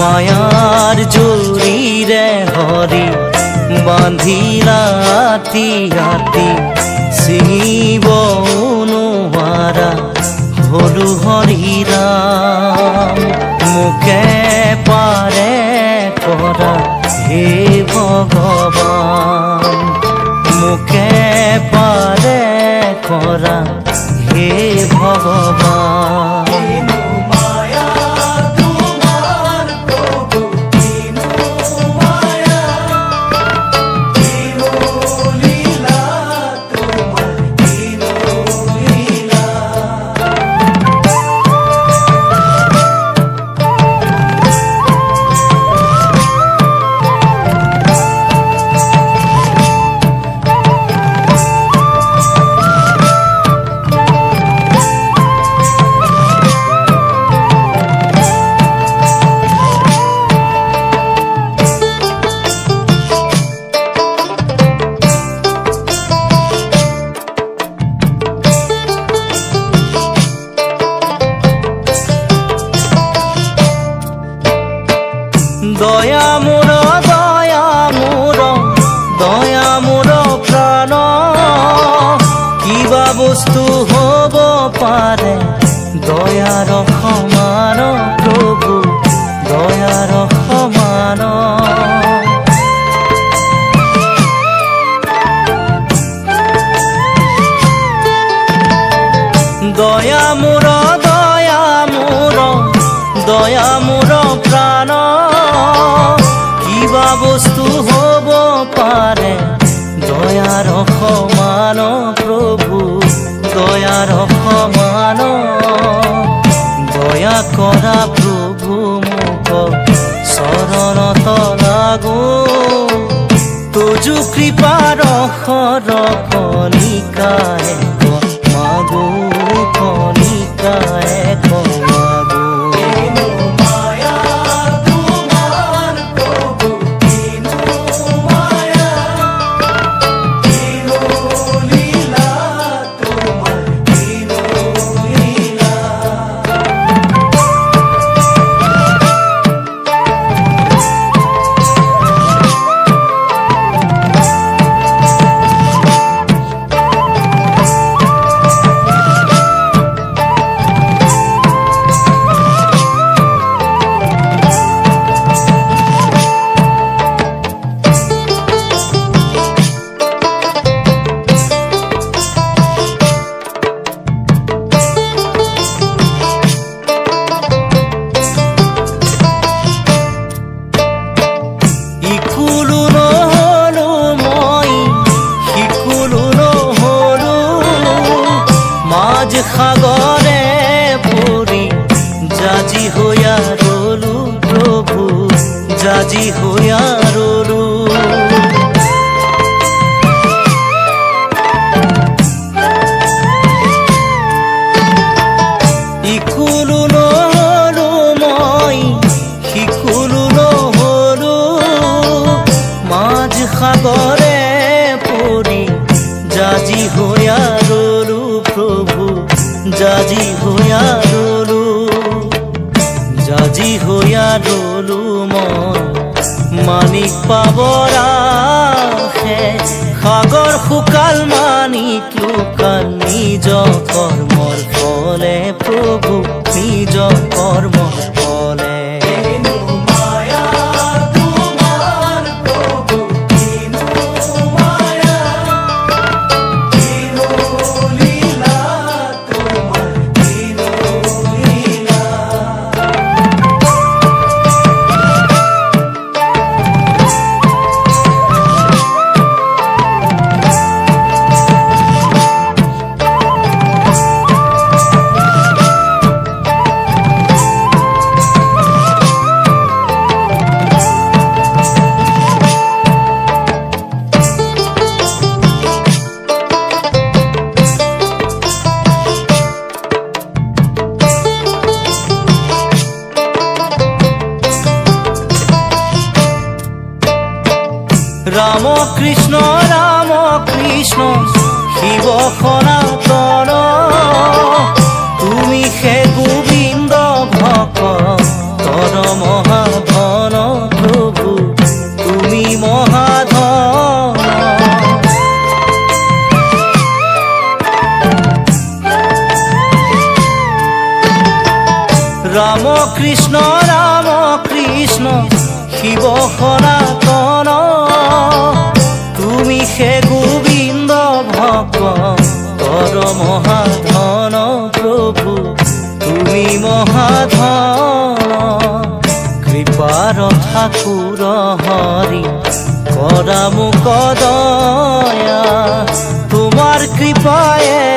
মায়াৰ জৰিৰে হৰি বান্ধিলা ৰাতি ৰাতি ছিঙিব নোৱাৰা হলু হৰিৰাম মোকে পাৰে কৰা হে ভগৱান মোকে পাৰে কৰা হে ভগৱান দয়া মোৰ প্ৰাণ কিবা বস্তু হ'ব পাৰে দয়াৰ সমান প্ৰভু দয়াৰ সমান দয়া মোৰ প্ৰাণ কিবা বস্তু হ'ব পাৰে দয়াৰ সমান প্ৰভু দয়াৰ সমান দয়া কৰা প্ৰভু মোক চৰণত লাগো তোজো কৃপাৰ কণিকায়ে মাগো কণিকায়ে মাগো সাগৰে পৰি জাজি হৈয়া ৰলো প্ৰভু জাজি হৈয়া ৰলো ইকুলো নহলো মই সিকুলো নহলো মাঝ সাগৰে পৰি জাজি হৈয়া ৰলো প্ৰভু জাজি হৈয়া ৰলো মই মানিক পাবৰ আশে সাগৰ শুকাল মানিক লুকাল নিজ কৰ্মৰ ফলে প্ৰভু নিজ কৰ্মৰ ফলে ৰাম কৃষ্ণ শিৱ সনাতন তুমি হে গোবিন্দ ভকতৰ মহাভক্ত ৰাম কৃষ্ণ শিব সনাতন তুমি হে গোবিন্দ ভক্তৰ মহাধন প্ৰভু তুমি মহাধন কৃপাৰ ঠাকুৰ হৰি কৰা মুখ দয়া তোমাৰ কৃপায়ে